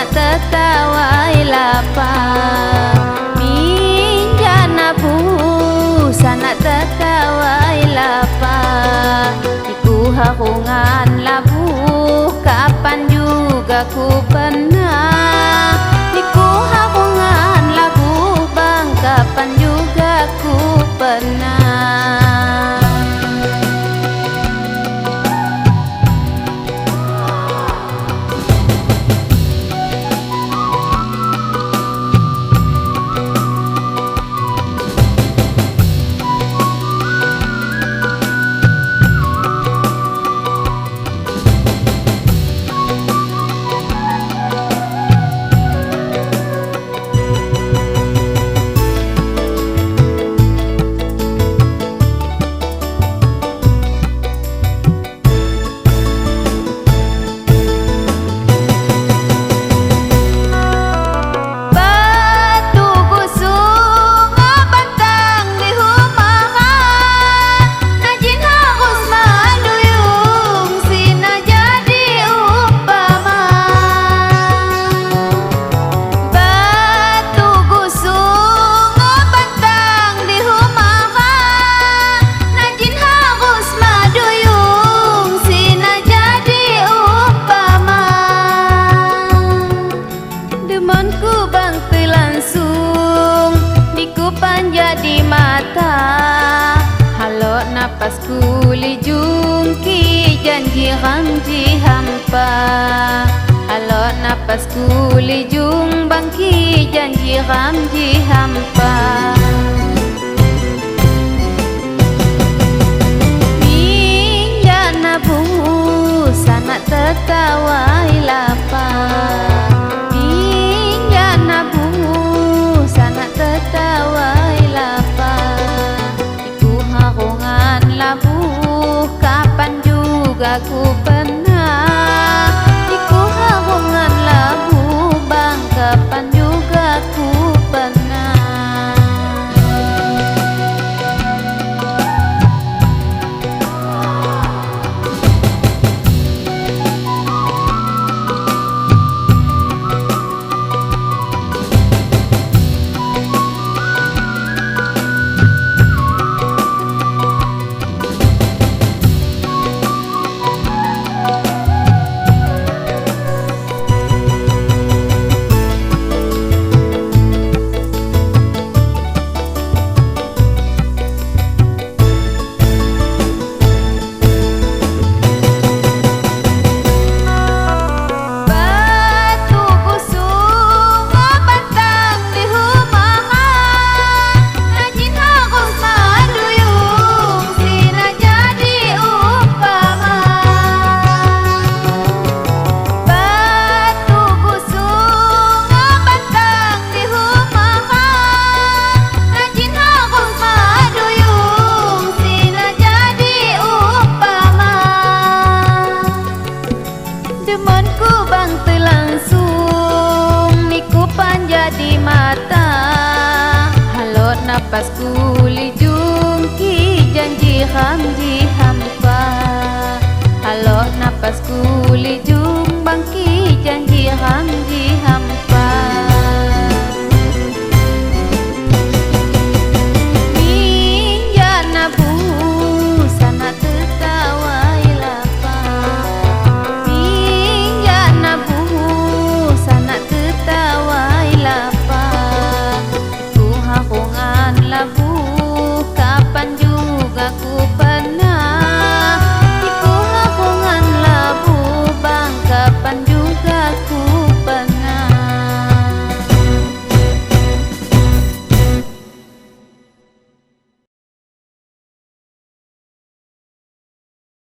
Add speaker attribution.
Speaker 1: tertawai lapar. Minjana bu sana tertawai lapar. Iku harungan labu kapan juga ku pernah. Iku harungan labu bang kapan juga ku pernah. Jadi mata halo napas kuli jungki janji ramji hampa. Halo napas kuli jung bangki janji ramji hampa. Minjana bu sana tertawai lapar. Minjana bu sana tertawai kapan juga ku pernah. Iku harungan labu bang kapan juga ku pernah. Demonku bang terlangsung niku panjadi mata. Halo napas kuli jungki janji ramji